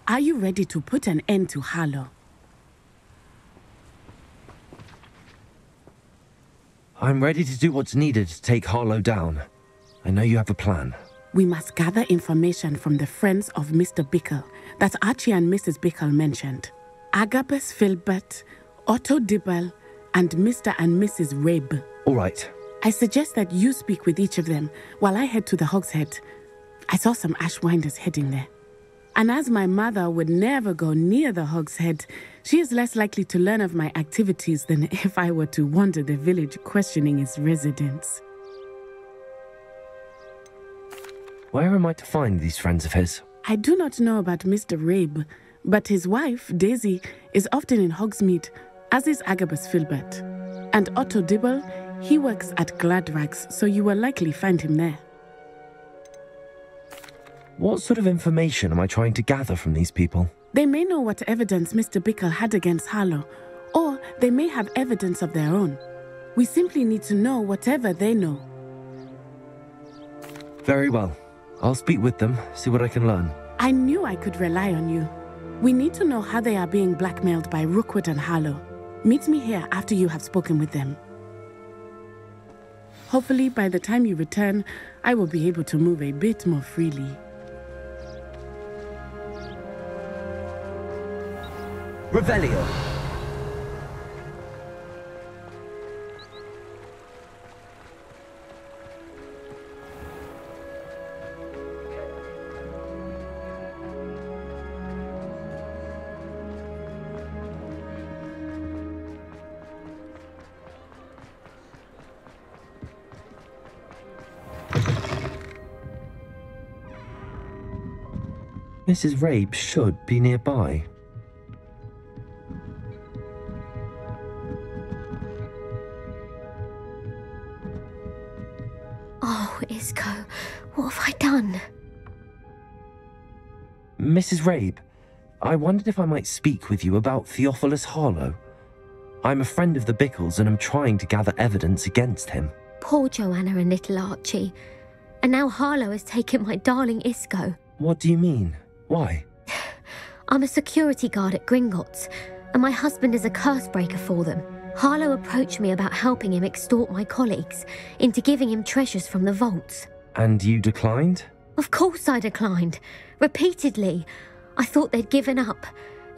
Are you ready to put an end to Harlow? I'm ready to do what's needed to take Harlow down. I know you have a plan. We must gather information from the friends of Mr. Bickle that Archie and Mrs. Bickle mentioned. Agabus Filbert, Otto Dibble, and Mr. and Mrs. Rabe. All right. I suggest that you speak with each of them while I head to the Hog's Head. I saw some Ashwinders heading there. And as my mother would never go near the Hog's Head, she is less likely to learn of my activities than if I were to wander the village questioning its residents. Where am I to find these friends of his? I do not know about Mr. Rabe, but his wife, Daisy, is often in Hogsmeade, as is Agabus Filbert. And Otto Dibble, he works at Gladrags, so you will likely find him there. What sort of information am I trying to gather from these people? They may know what evidence Mr. Bickle had against Harlow, or they may have evidence of their own. We simply need to know whatever they know. Very well. I'll speak with them, see what I can learn. I knew I could rely on you. We need to know how they are being blackmailed by Rookwood and Harlow. Meet me here after you have spoken with them. Hopefully, by the time you return, I will be able to move a bit more freely. Revelio! Mrs. Rabe should be nearby. Oh, Isco, what have I done? Mrs. Rabe, I wondered if I might speak with you about Theophilus Harlow. I'm a friend of the Bickles and I'm trying to gather evidence against him. Poor Joanna and little Archie. And now Harlow has taken my darling Isco. What do you mean? Why? I'm a security guard at Gringotts, and my husband is a curse breaker for them. Harlow approached me about helping him extort my colleagues into giving him treasures from the vaults. And you declined? Of course I declined. Repeatedly. I thought they'd given up,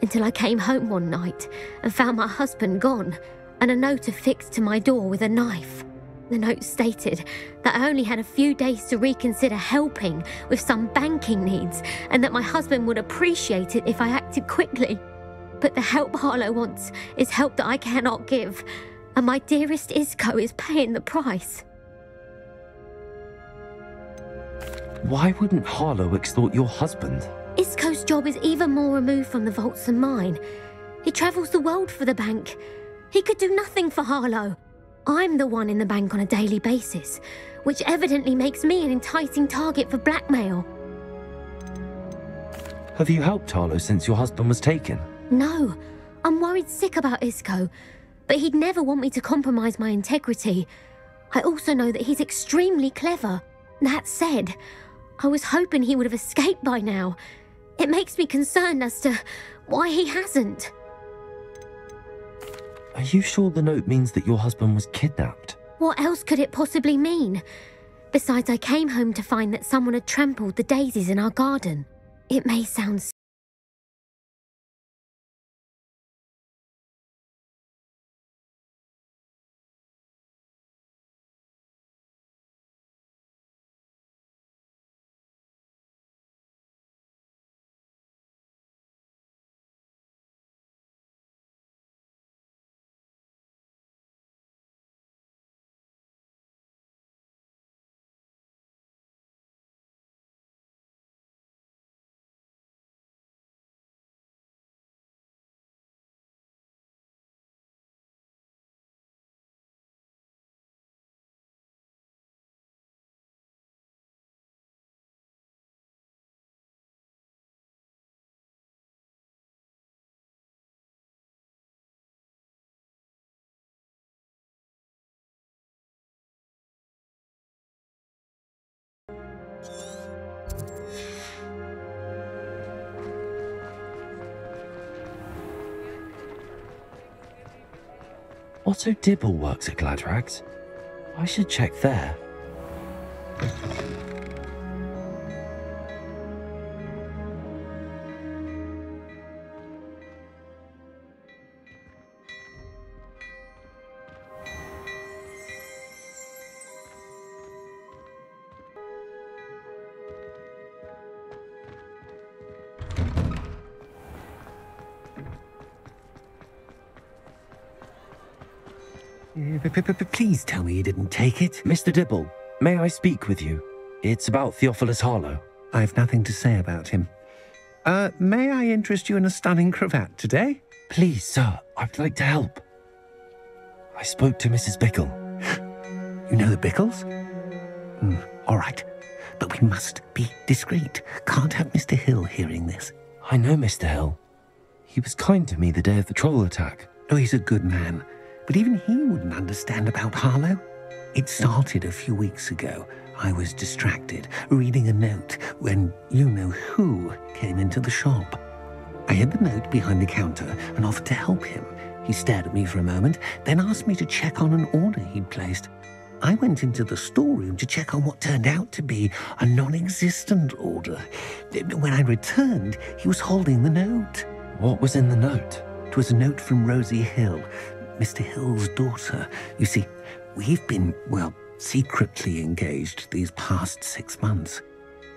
until I came home one night and found my husband gone, and a note affixed to my door with a knife. The note stated that I only had a few days to reconsider helping with some banking needs, and that my husband would appreciate it if I acted quickly. But the help Harlow wants is help that I cannot give, and my dearest Isco is paying the price. Why wouldn't Harlow extort your husband? Isco's job is even more removed from the vaults than mine. He travels the world for the bank. He could do nothing for Harlow. I'm the one in the bank on a daily basis, which evidently makes me an enticing target for blackmail. Have you helped Harlow since your husband was taken? No, I'm worried sick about Isco, but he'd never want me to compromise my integrity. I also know that he's extremely clever. That said, I was hoping he would have escaped by now. It makes me concerned as to why he hasn't. Are you sure the note means that your husband was kidnapped? What else could it possibly mean? Besides, I came home to find that someone had trampled the daisies in our garden. It may sound Otto Dibble works at Gladrags. I should check there. Please tell me you didn't take it. Mr. Dibble, may I speak with you? It's about Theophilus Harlow. I've nothing to say about him. May I interest you in a stunning cravat today? Please, sir, I'd like to help. I spoke to Mrs. Bickle. You know the Bickles? All right. But we must be discreet. Can't have Mr. Hill hearing this. I know Mr. Hill. He was kind to me the day of the troll attack. Oh, he's a good man. But even he wouldn't understand about Harlow. It started a few weeks ago. I was distracted, reading a note, when you-know-who came into the shop. I hid the note behind the counter and offered to help him. He stared at me for a moment, then asked me to check on an order he'd placed. I went into the storeroom to check on what turned out to be a non-existent order. When I returned, he was holding the note. What was in the note? It was a note from Rosie Hill, Mr. Hill's daughter. You see, we've been, well, secretly engaged these past 6 months.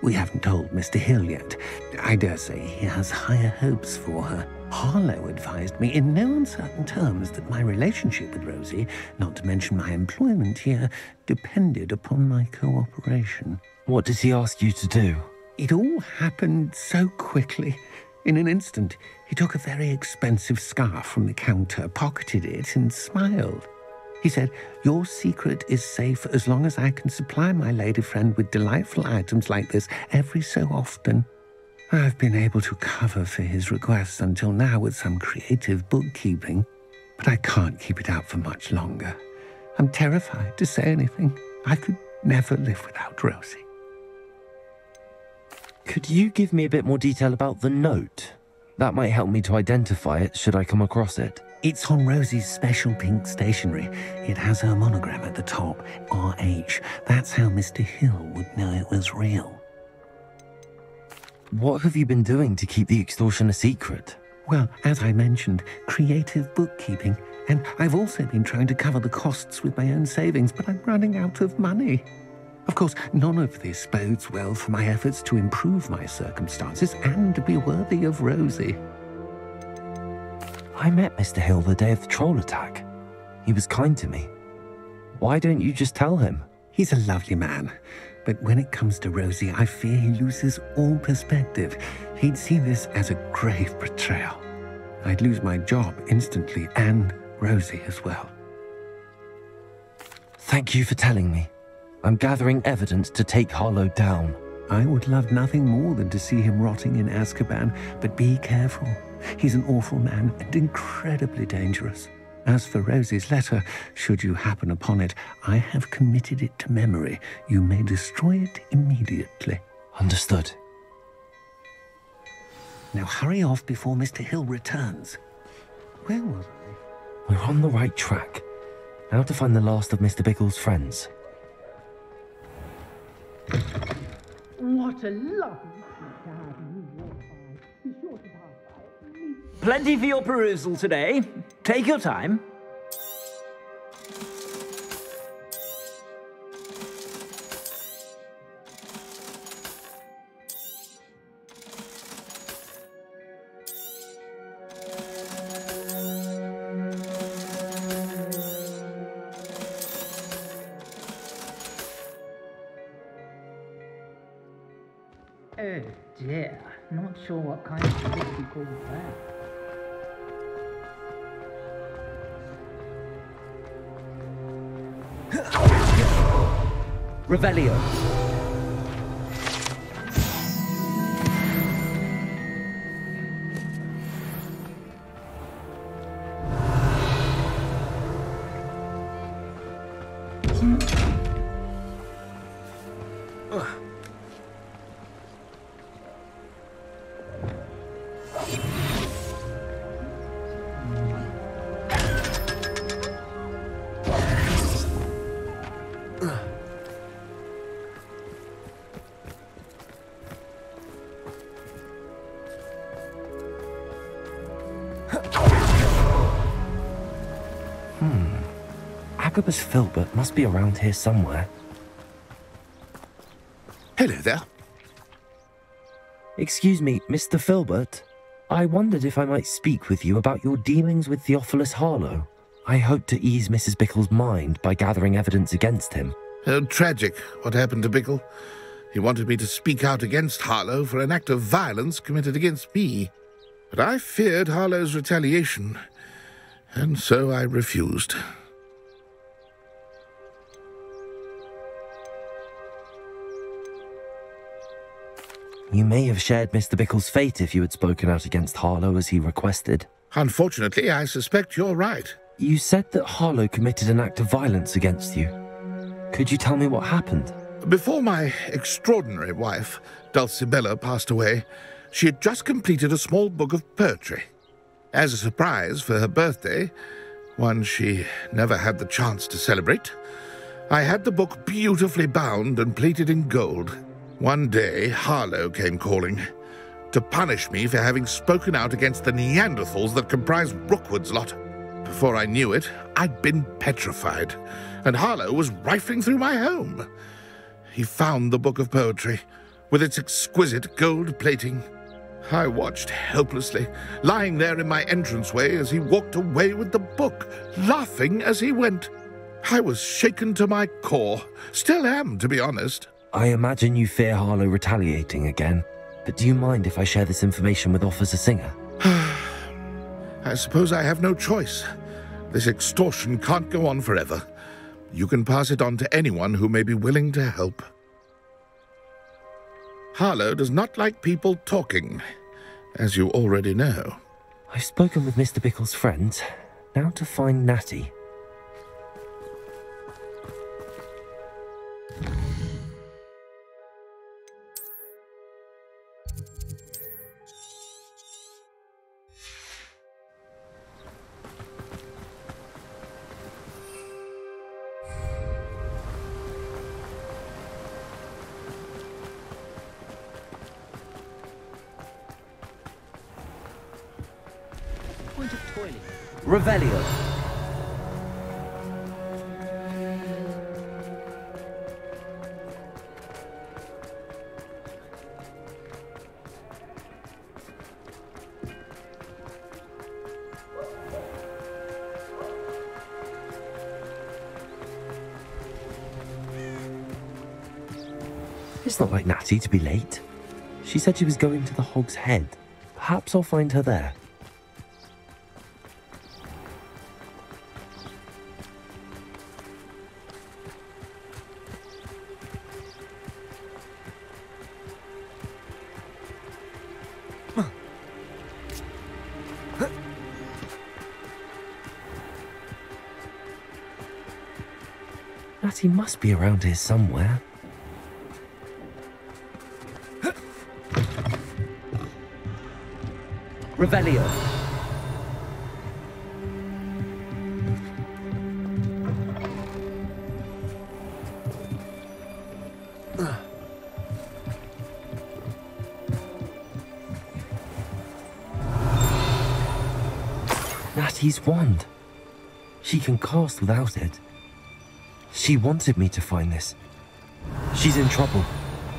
We haven't told Mr. Hill yet. I dare say he has higher hopes for her. Harlow advised me in no uncertain terms that my relationship with Rosie, not to mention my employment here, depended upon my cooperation. What does he ask you to do? It all happened so quickly. In an instant, he took a very expensive scarf from the counter, pocketed it, and smiled. He said, "Your secret is safe as long as I can supply my lady friend with delightful items like this every so often." I've been able to cover for his requests until now with some creative bookkeeping, but I can't keep it up for much longer. I'm terrified to say anything. I could never live without Rosie. Could you give me a bit more detail about the note? That might help me to identify it should I come across it. It's on Rosie's special pink stationery. It has her monogram at the top, RH. That's how Mr. Hill would know it was real. What have you been doing to keep the extortion a secret? Well, as I mentioned, creative bookkeeping. And I've also been trying to cover the costs with my own savings, but I'm running out of money. Of course, none of this bodes well for my efforts to improve my circumstances and to be worthy of Rosie. I met Mr. Hill the day of the troll attack. He was kind to me. Why don't you just tell him? He's a lovely man, but when it comes to Rosie, I fear he loses all perspective. He'd see this as a grave betrayal. I'd lose my job instantly, and Rosie as well. Thank you for telling me. I'm gathering evidence to take Harlow down. I would love nothing more than to see him rotting in Azkaban, but be careful. He's an awful man and incredibly dangerous. As for Rosie's letter, should you happen upon it, I have committed it to memory. You may destroy it immediately. Understood. Now hurry off before Mr. Hill returns. Where was I? We're on the right track. Now to find the last of Mr. Bickle's friends. What a lovely treat to have you walk by. Be sure to pass by. Plenty for your perusal today. Take your time. Oh dear, not sure what kind of trick you call that. Revelio. Agabus Filbert must be around here somewhere. Hello there. Excuse me, Mr. Filbert. I wondered if I might speak with you about your dealings with Theophilus Harlow. I hope to ease Mrs. Bickle's mind by gathering evidence against him. Tragic, what happened to Bickle. He wanted me to speak out against Harlow for an act of violence committed against me. But I feared Harlow's retaliation, and so I refused. You may have shared Mr. Bickle's fate if you had spoken out against Harlow as he requested. Unfortunately, I suspect you're right. You said that Harlow committed an act of violence against you. Could you tell me what happened? Before my extraordinary wife, Dulcibella, passed away, she had just completed a small book of poetry. As a surprise for her birthday, one she never had the chance to celebrate, I had the book beautifully bound and plated in gold. One day, Harlow came calling to punish me for having spoken out against the Neanderthals that comprised Rookwood's lot. Before I knew it, I'd been petrified, and Harlow was rifling through my home. He found the book of poetry, with its exquisite gold plating. I watched helplessly, lying there in my entranceway as he walked away with the book, laughing as he went. I was shaken to my core. Still am, to be honest. I imagine you fear Harlow retaliating again, but do you mind if I share this information with Officer Singer? I suppose I have no choice. This extortion can't go on forever. You can pass it on to anyone who may be willing to help. Harlow does not like people talking, as you already know. I've spoken with Mr. Bickle's friends. Now to find Natty. Revelio. It's not like Natty to be late. She said she was going to the Hog's Head. Perhaps I'll find her there. Natty must be around here somewhere. Revelio. Natty's wand. She can cast without it. She wanted me to find this. She's in trouble.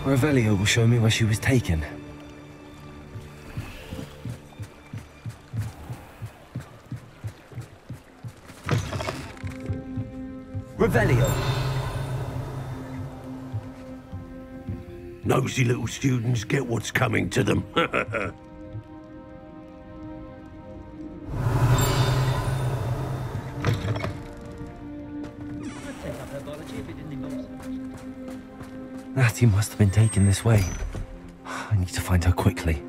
Revelio will show me where she was taken. Revelio. Nosy little students get what's coming to them. Natty must have been taken this way. I need to find her quickly.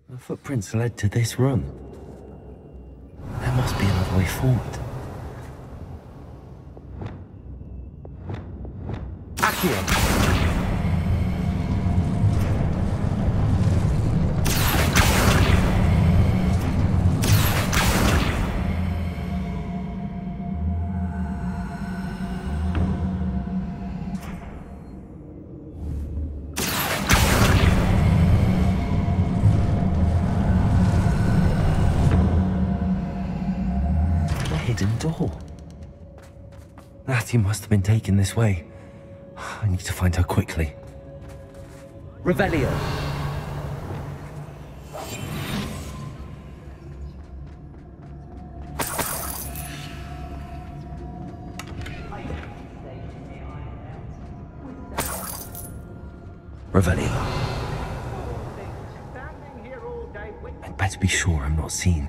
The footprints led to this room. There must be another way forward. Accio. door. Natty must have been taken this way. I need to find her quickly. Revelio. Revelio. I'd better be sure I'm not seen.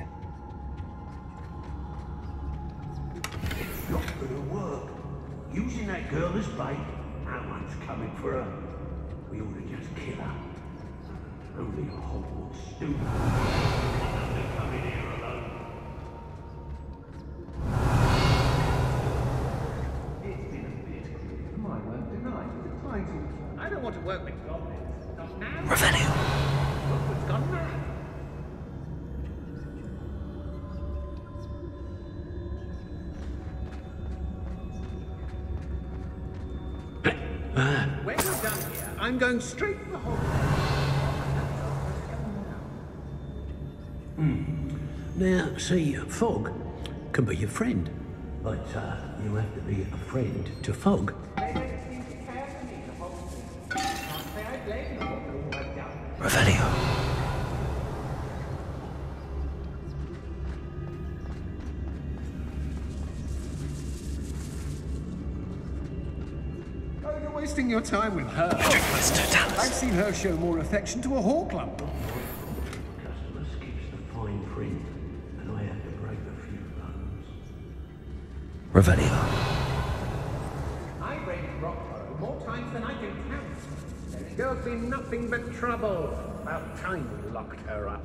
Not gonna work. Using that girl as bait. No one's coming for her. We ought to just kill her. Only a Hogwarts student. They're coming here alone. It's been a bit. My word, tonight. The time's all. I don't want to work with goblins. Not now. Revelio. What's gone mad? When you're done here, I'm going straight to the hole. Now, see, Fog can be your friend. But you have to be a friend to Fog. They don't seem to care for me, the whole thing. Can't say I blame them for all I've done. Revelio. Oh, you're wasting your time with her. Totalis. I've seen her show more affection to a Horklump. Customers keeps the fine print, and I have to break a few bones. Revelio. I've raided Rockborough more times than I can count. This girl's been nothing but trouble. About time we locked her up.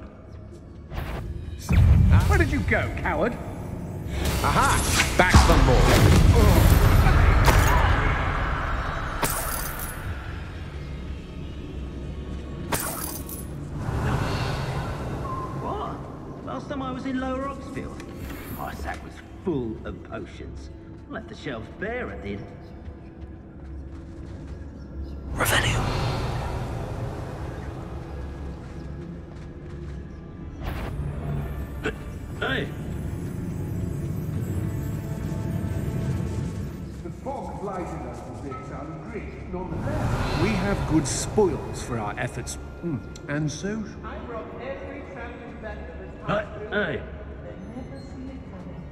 Where did you go, coward? Aha! Back some more. What? Last time I was in Lower Oxfield, my sack was full of potions. Left the shelves bare, I did. Revelio. Hey! The fog lies in us with this, I'll agree. Nonetheless, we have good spoils for our efforts. And so... I brought every traveling vendor that's passed through. Hey! They never see it coming.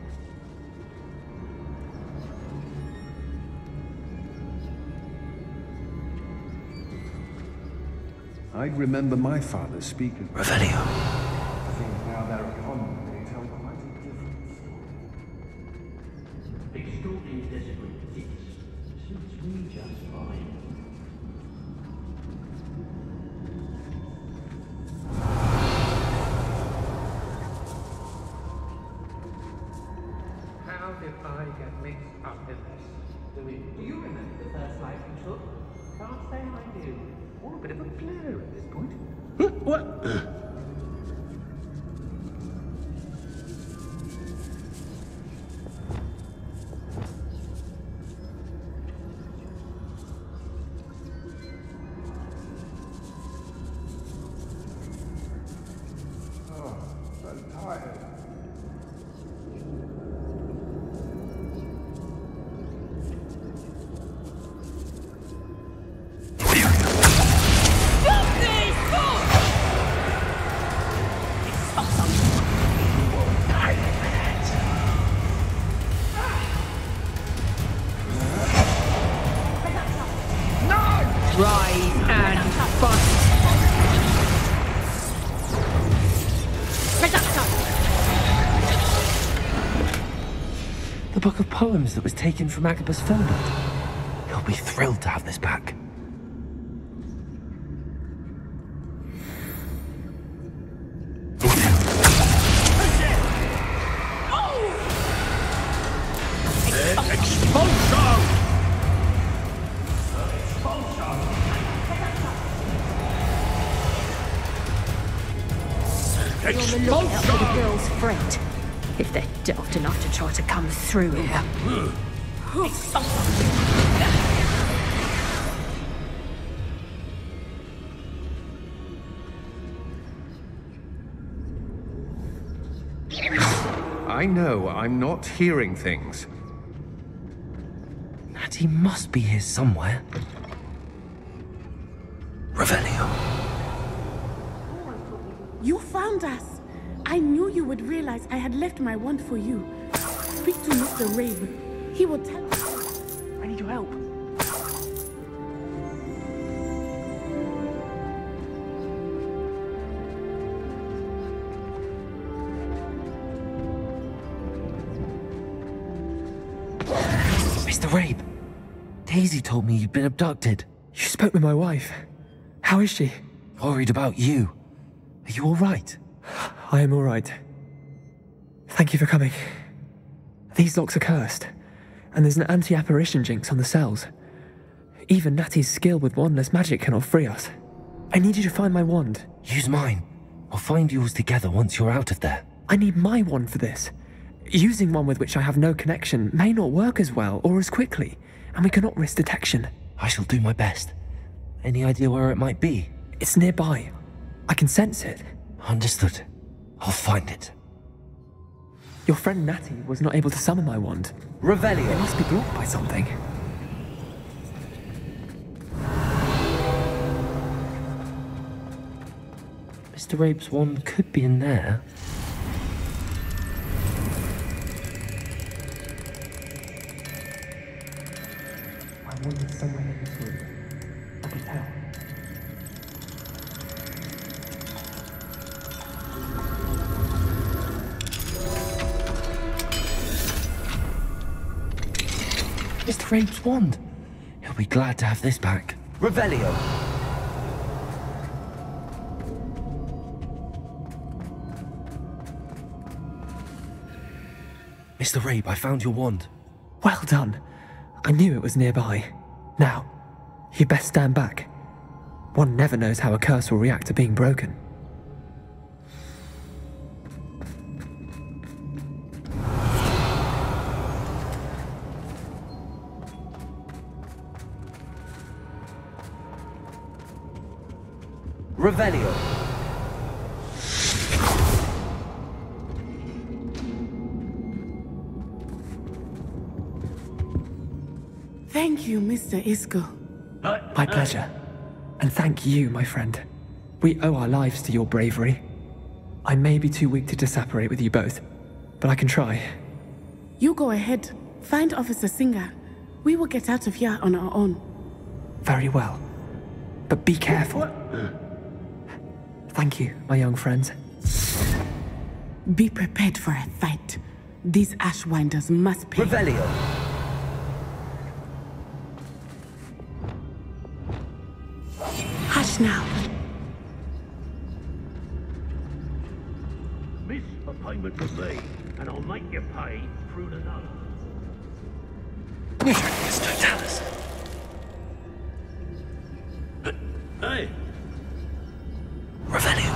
I'd remember my father speaking. Revelio. Things now they're upon, they tell quite a different story. Extorting desperate kids suits me just fine. How did I get mixed up in this? Do you remember the first life you took? Can't say I do. Or a bit of a blur at this point. What? Oh, so tired. Rise and bust! The book of poems that was taken from Agabus Filbert. He'll be thrilled to have this back. Be on the lookout for the girl's friend, if they're daft enough to try to come through here. I know. I'm not hearing things. Natty must be here somewhere. Revelio. You found us. I knew you would realize I had left my wand for you. Speak to Mr. Rave. He will tell you. I need your help. Mr. Rabe, Daisy told me you'd been abducted. You spoke with my wife. How is she? Worried about you. Are you all right? I am all right. Thank you for coming. These locks are cursed, and there's an anti-apparition jinx on the cells. Even Natty's skill with wandless magic cannot free us. I need you to find my wand. Use mine. We'll find yours together once you're out of there. I need my wand for this. Using one with which I have no connection may not work as well or as quickly, and we cannot risk detection. I shall do my best. Any idea where it might be? It's nearby. I can sense it. Understood. I'll find it. Your friend Natty was not able to summon my wand. Revelio. It must be blocked by something. Mr. Rabe's wand could be in there. My wand is somewhere in this room. I can tell. Mr. Rabe's wand. He'll be glad to have this back. Revelio. Mr. Rabe, I found your wand. Well done. I knew it was nearby. Now, you best stand back. One never knows how a curse will react to being broken. Revelio. Thank you, Mr. Isco. My pleasure. And thank you, my friend. We owe our lives to your bravery. I may be too weak to disapparate with you both, but I can try. You go ahead. Find Officer Singer. We will get out of here on our own. Very well. But be careful. Thank you, my young friends. Be prepared for a fight. These Ashwinders must pay. Revelio. Hush now. Miss a payment with me, and I'll make you pay through the nose. It's Totalis. Hey. Revelio.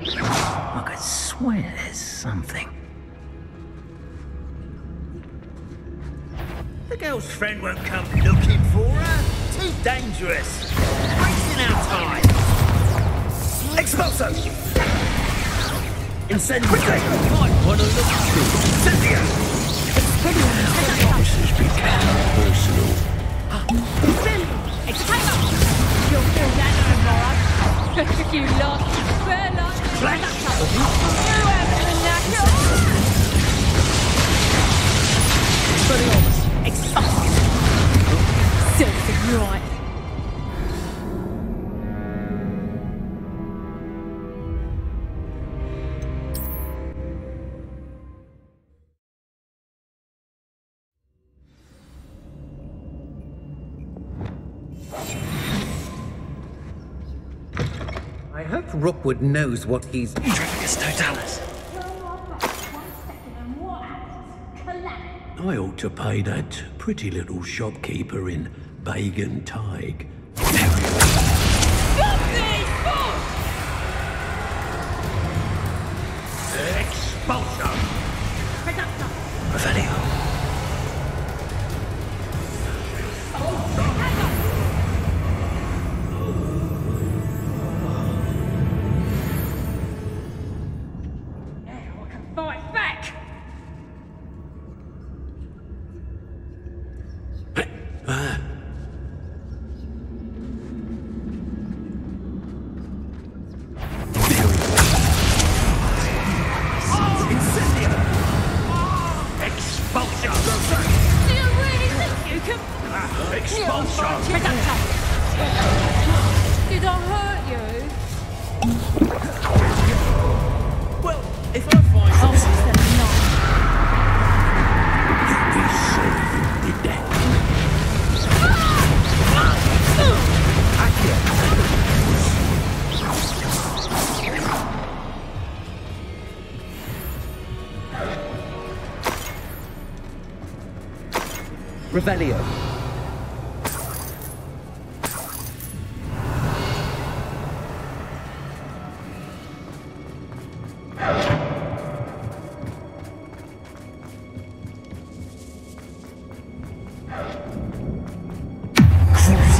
I could swear there's something. The girl's friend won't come looking for her. Too dangerous. Wasting our time. Expulso! Incendio! Might want to look through. Incendio! This has become personal. You'll feel that no more. You lost. Right. I hope Rookwood knows what he's... Intrepidus Totalis. I ought to pay that pretty little shopkeeper in Bagan Tig. Expulsion! Revelio. Now I can fight back! Expulsion! Do you really think you can... Expulsion! Did I hurt you? Well, if I find something... We said you did that. Revelio.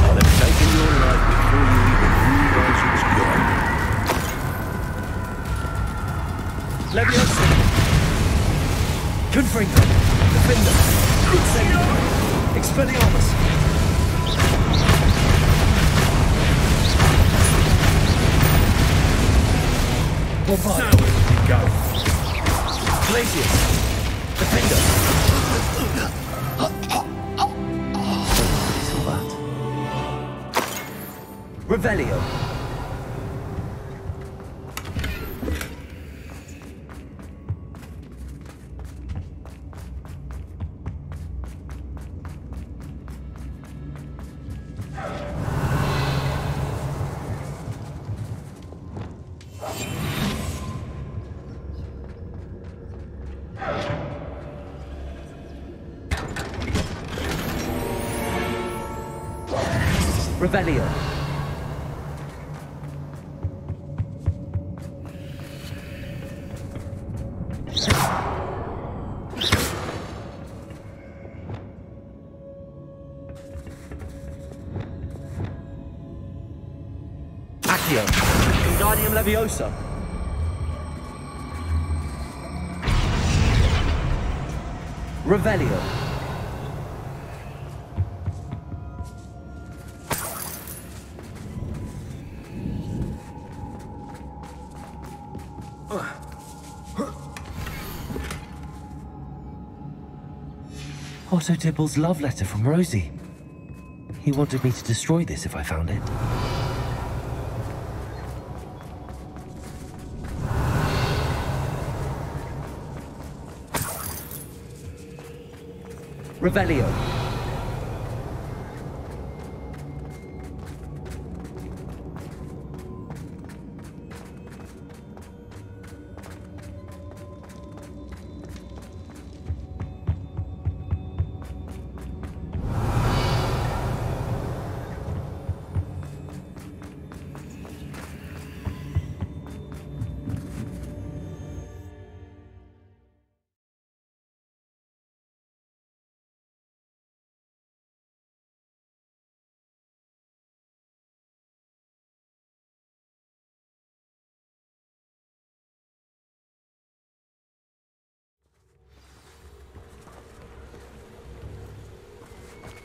I'd have taken your life before you even realize it's gone. Leviosa! Confringo! Defender! Incendio! Expelliarmus! Bombard! Go! Glacius! Defender! Revelio. Revelio. Accio! Wingardium Leviosa! Revelio. Otto Dibble's love letter from Rosie. He wanted me to destroy this if I found it. Revelio.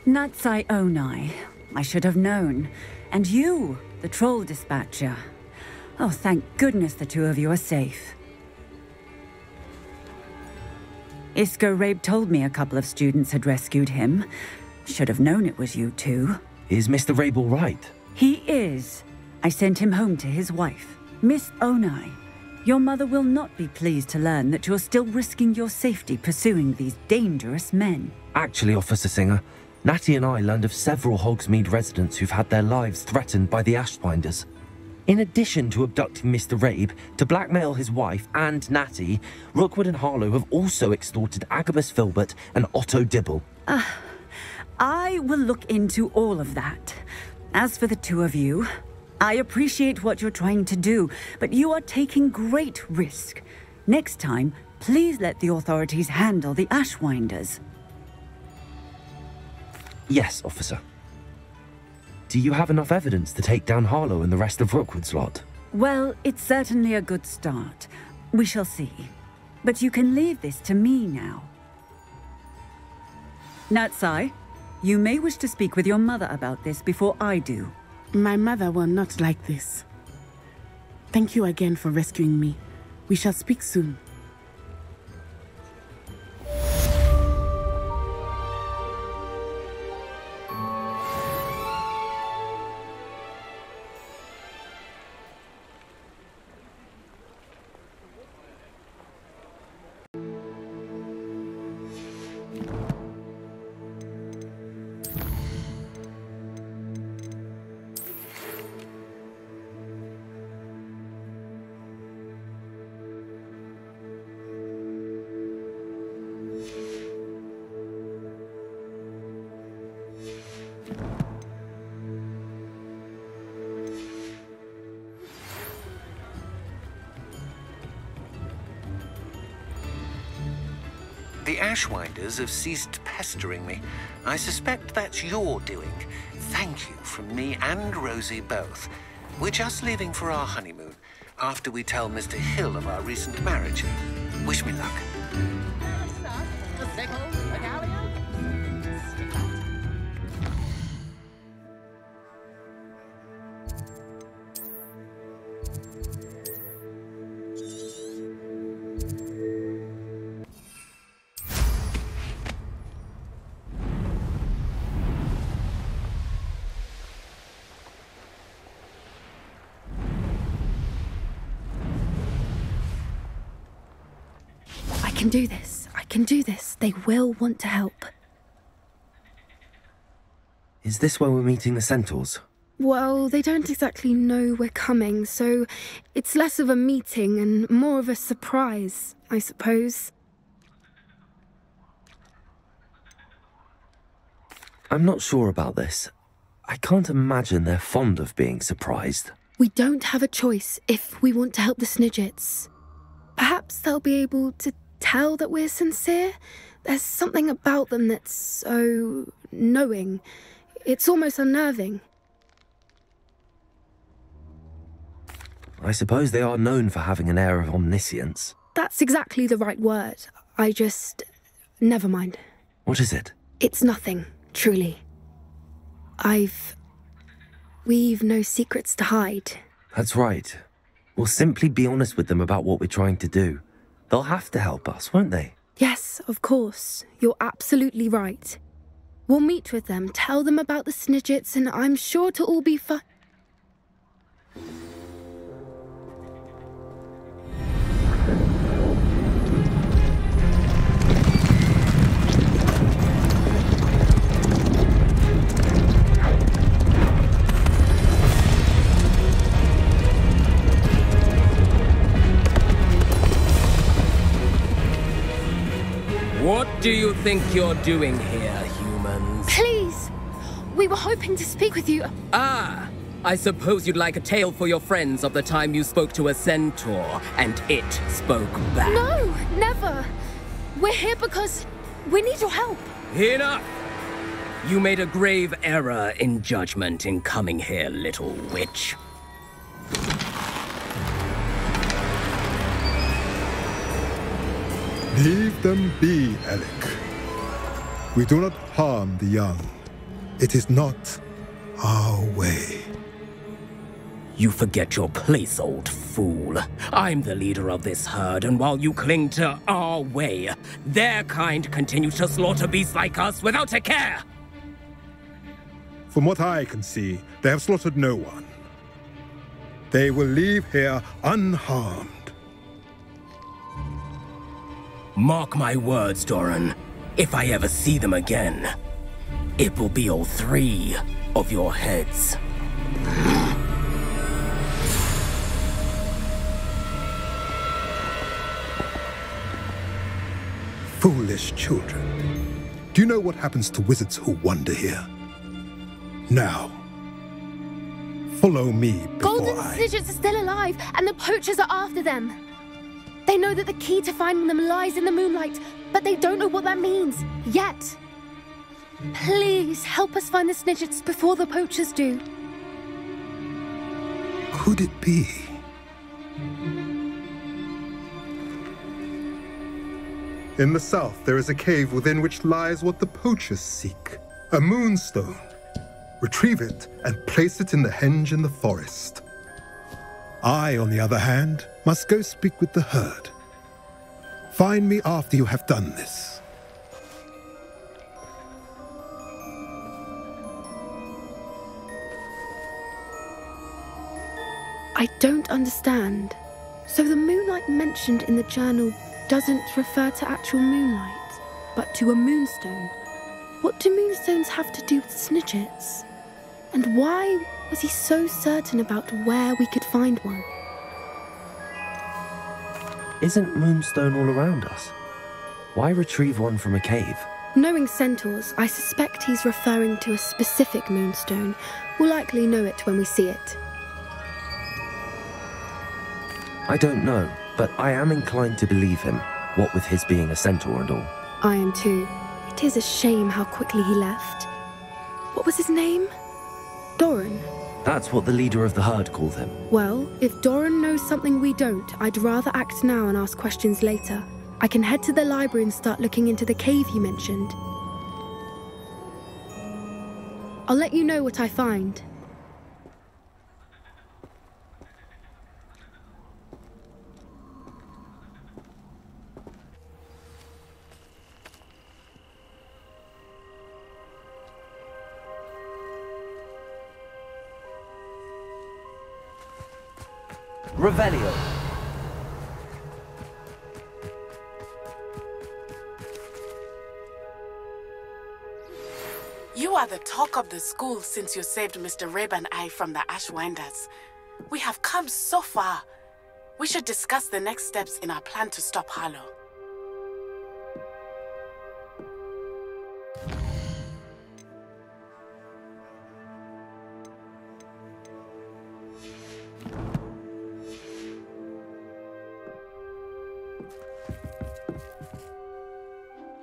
Natsai Onai. I should have known. And you, the troll dispatcher. Oh, thank goodness the two of you are safe. Isco Rabe told me a couple of students had rescued him. Should have known it was you two. Is Mr. Rabe all right? He is. I sent him home to his wife, Miss Onai. Your mother will not be pleased to learn that you're still risking your safety pursuing these dangerous men. Actually, Officer Singer, Natty and I learned of several Hogsmeade residents who've had their lives threatened by the Ashbinders. In addition to abducting Mr. Rabe to blackmail his wife and Natty, Rookwood and Harlow have also extorted Agabus Filbert and Otto Dibble. I will look into all of that. As for the two of you, I appreciate what you're trying to do, but you are taking great risk. Next time, please let the authorities handle the Ashwinders. Yes, officer. Do you have enough evidence to take down Harlow and the rest of Rookwood's lot? Well, it's certainly a good start. We shall see. But you can leave this to me now. Natsai, you may wish to speak with your mother about this before I do. My mother will not like this. Thank you again for rescuing me. We shall speak soon. The Ashwinders have ceased pestering me. I suspect that's your doing. Thank you from me and Rosie both. We're just leaving for our honeymoon, after we tell Mr. Hill of our recent marriage. Wish me luck. I can do this. I can do this. They will want to help. Is this where we're meeting the Centaurs? Well, they don't exactly know we're coming, so it's less of a meeting and more of a surprise, I suppose. I'm not sure about this. I can't imagine they're fond of being surprised. We don't have a choice if we want to help the Snidgets. Perhaps they'll be able to tell that we're sincere. There's something about them that's so knowing. It's almost unnerving. I suppose they are known for having an air of omniscience. That's exactly the right word. Never mind. What is it? It's nothing, truly. We've no secrets to hide. That's right. We'll simply be honest with them about what we're trying to do. They'll have to help us, won't they? Yes, of course. You're absolutely right. We'll meet with them, tell them about the Snidgets, and I'm sure it'll all be fun. What do you think you're doing here, humans? Please! We were hoping to speak with you. Ah! I suppose you'd like a tale for your friends of the time you spoke to a centaur, and it spoke back. No! Never! We're here because we need your help. Enough! You made a grave error in judgment in coming here, little witch. Leave them be, Alec. We do not harm the young. It is not our way. You forget your place, old fool. I'm the leader of this herd, and while you cling to our way, their kind continue to slaughter beasts like us without a care. From what I can see, they have slaughtered no one. They will leave here unharmed. Mark my words, Doran. If I ever see them again, it will be all 3 of your heads. Foolish children. Do you know what happens to wizards who wander here? Now, follow me before Golden Snidgets are still alive, and the poachers are after them. They know that the key to finding them lies in the moonlight, but they don't know what that means, yet. Please, help us find the Snidgets before the poachers do. Could it be? In the south, there is a cave within which lies what the poachers seek. A moonstone. Retrieve it and place it in the henge in the forest. I, on the other hand, must go speak with the herd. Find me after you have done this. I don't understand. So the moonlight mentioned in the journal doesn't refer to actual moonlight, but to a moonstone. What do moonstones have to do with Snidgets? And why was he so certain about where we could find one? Isn't Moonstone all around us? Why retrieve one from a cave? Knowing centaurs, I suspect he's referring to a specific moonstone. We'll likely know it when we see it. I don't know, but I am inclined to believe him, what with his being a centaur and all. I am too. It is a shame how quickly he left. What was his name? Doran. That's what the leader of the herd called him. Well, if Doran knows something we don't, I'd rather act now and ask questions later. I can head to the library and start looking into the cave you mentioned. I'll let you know what I find. Revelio. You are the talk of the school since you saved Mr. Rabe and I from the Ashwinders. We have come so far. We should discuss the next steps in our plan to stop Harlow.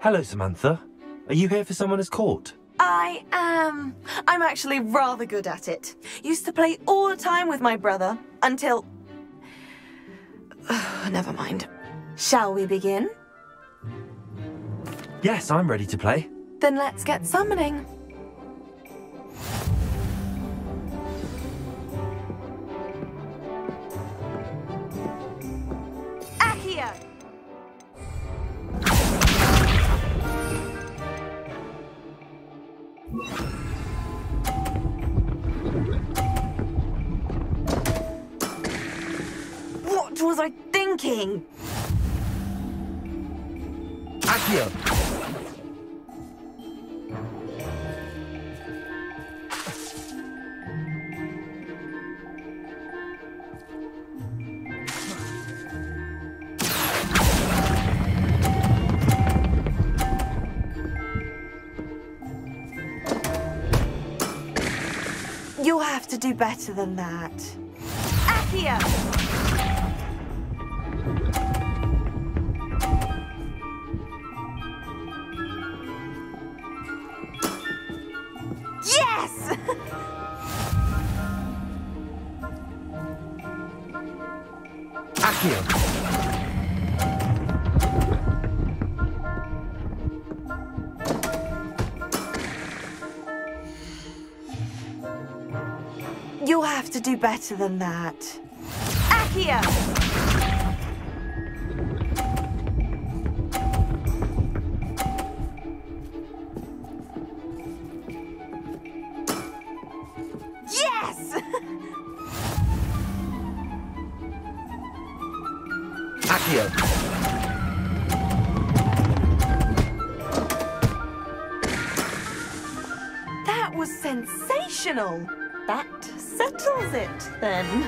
Hello, Samantha. Are you here for Someone Is Caught? I am. I'm actually rather good at it. Used to play all the time with my brother, until... never mind. Shall we begin? Yes, I'm ready to play. Then let's get summoning. Accio! What was I thinking? Accio! You'll have to do better than that. Accio! Yes! Accio! You'll have to do better than that. Accio! Yes! Accio! That was sensational. That settles it, then.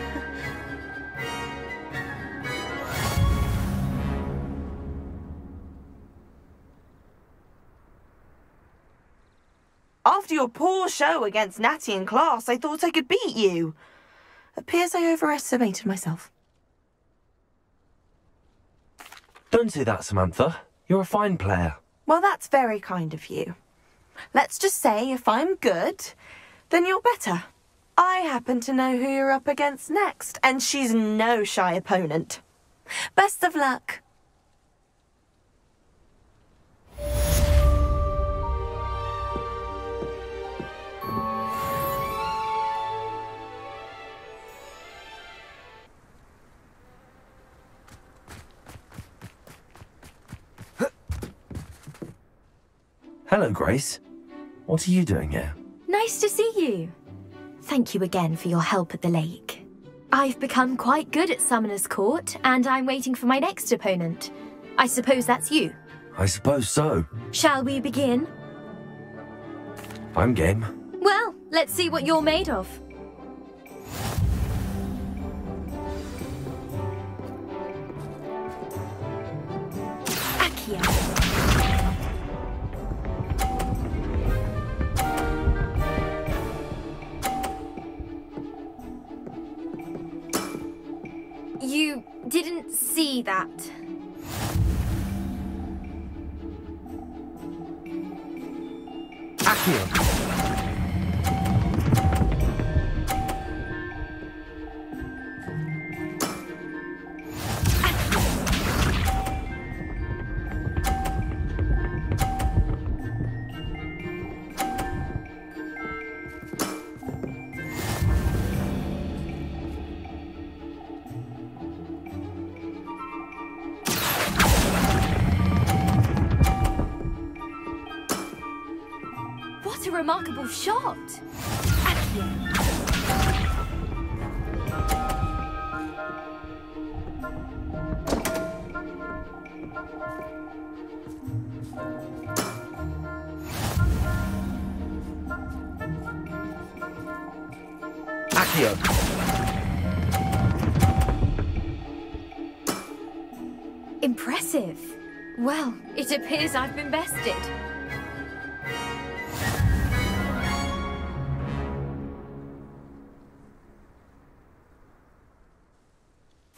After your poor show against Natty in class, I thought I could beat you. Appears I overestimated myself. Don't say that, Samantha. You're a fine player. Well, that's very kind of you. Let's just say if I'm good, then you're better. I happen to know who you're up against next, and she's no shy opponent. Best of luck. Hello, Grace. What are you doing here? Nice to see you. Thank you again for your help at the lake. I've become quite good at Summoner's Court, and I'm waiting for my next opponent. I suppose that's you. I suppose so. Shall we begin? I'm game. Well, let's see what you're made of. Accio. You didn't see that. Accio. What a remarkable shot! Accio. Accio. Impressive. Well, it appears I've been bested.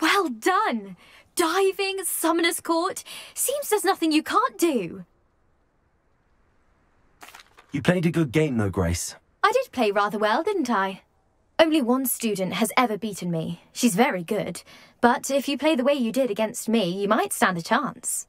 Well done! Diving, Summoner's Court. Seems there's nothing you can't do. You played a good game, though, Grace. I did play rather well, didn't I? Only one student has ever beaten me. She's very good. But if you play the way you did against me, you might stand a chance.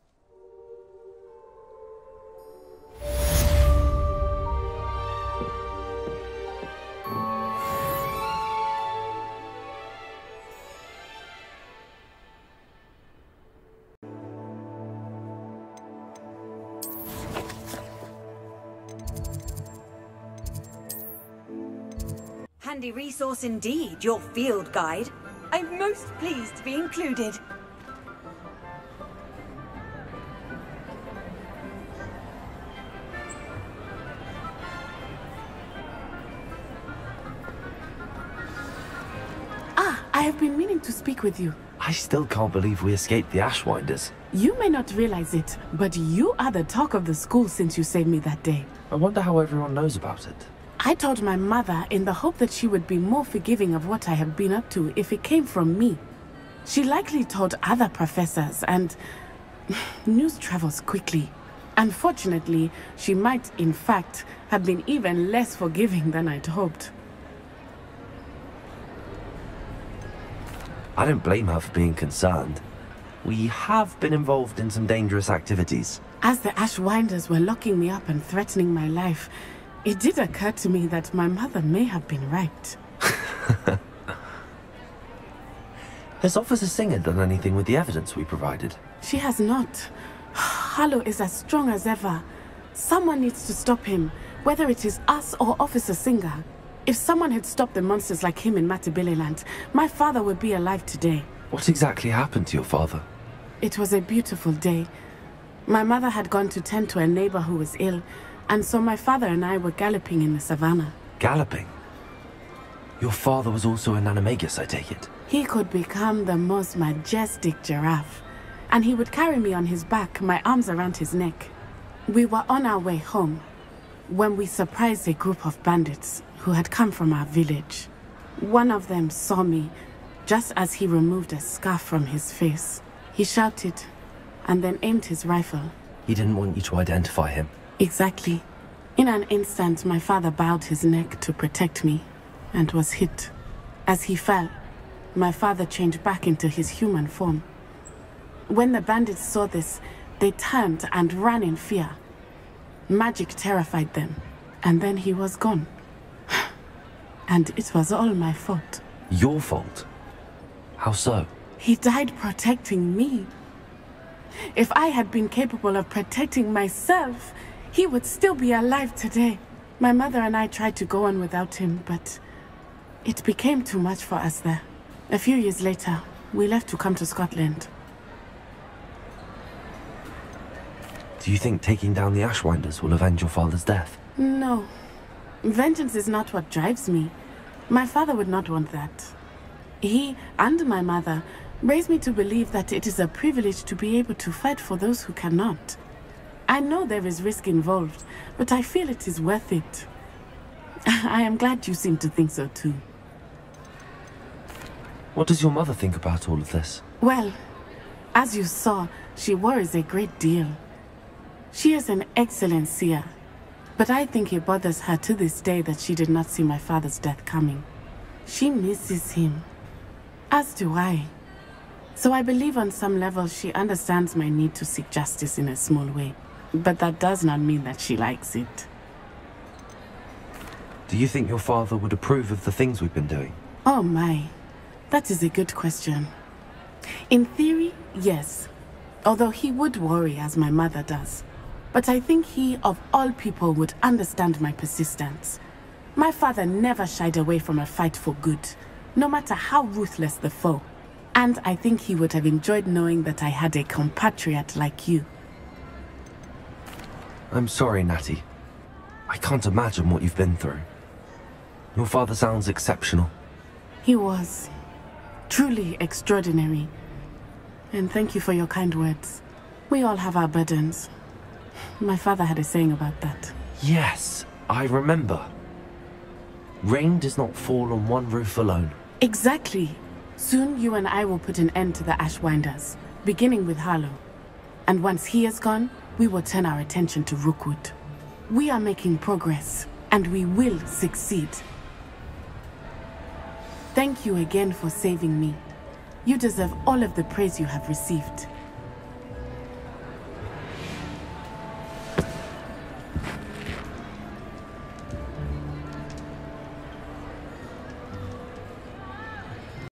Handy resource indeed, your field guide. I'm most pleased to be included. Ah, I have been meaning to speak with you. I still can't believe we escaped the Ashwinders. You may not realize it, but you are the talk of the school since you saved me that day. I wonder how everyone knows about it. I told my mother in the hope that she would be more forgiving of what I have been up to if it came from me. She likely told other professors, and news travels quickly. Unfortunately, she might, in fact, have been even less forgiving than I'd hoped. I don't blame her for being concerned. We have been involved in some dangerous activities. As the Ashwinders were locking me up and threatening my life, it did occur to me that my mother may have been right. Has Officer Singer done anything with the evidence we provided? She has not. Harlow is as strong as ever. Someone needs to stop him, whether it is us or Officer Singer. If someone had stopped the monsters like him in Matabeleland, my father would be alive today. What exactly happened to your father? It was a beautiful day. My mother had gone to tend to a neighbor who was ill, and so my father and I were galloping in the savannah. Galloping? Your father was also an animagus, I take it? He could become the most majestic giraffe, and he would carry me on his back, my arms around his neck. We were on our way home when we surprised a group of bandits who had come from our village. One of them saw me just as he removed a scarf from his face. He shouted, and then aimed his rifle. He didn't want you to identify him. Exactly. In an instant, my father bowed his neck to protect me and was hit. As he fell, my father changed back into his human form. When the bandits saw this, they turned and ran in fear. Magic terrified them, and then he was gone. And it was all my fault. Your fault? How so? He died protecting me. If I had been capable of protecting myself, he would still be alive today. My mother and I tried to go on without him, but it became too much for us there. A few years later, we left to come to Scotland. Do you think taking down the Ashwinders will avenge your father's death? No. Vengeance is not what drives me. My father would not want that. He and my mother raised me to believe that it is a privilege to be able to fight for those who cannot. I know there is risk involved, but I feel it is worth it. I am glad you seem to think so too. What does your mother think about all of this? Well, as you saw, she worries a great deal. She is an excellent seer, but I think it bothers her to this day that she did not see my father's death coming. She misses him, as do I. So I believe on some level she understands my need to seek justice in a small way, but that does not mean that she likes it. Do you think your father would approve of the things we've been doing? Oh my, that is a good question. In theory, yes, although he would worry as my mother does. But I think he, of all people, would understand my persistence. My father never shied away from a fight for good, no matter how ruthless the foe. And I think he would have enjoyed knowing that I had a compatriot like you. I'm sorry, Natty. I can't imagine what you've been through. Your father sounds exceptional. He was. Truly extraordinary. And thank you for your kind words. We all have our burdens. My father had a saying about that. Yes, I remember. Rain does not fall on one roof alone. Exactly. Soon you and I will put an end to the Ashwinders, beginning with Harlow. And once he is gone, we will turn our attention to Rookwood. We are making progress, and we will succeed. Thank you again for saving me. You deserve all of the praise you have received.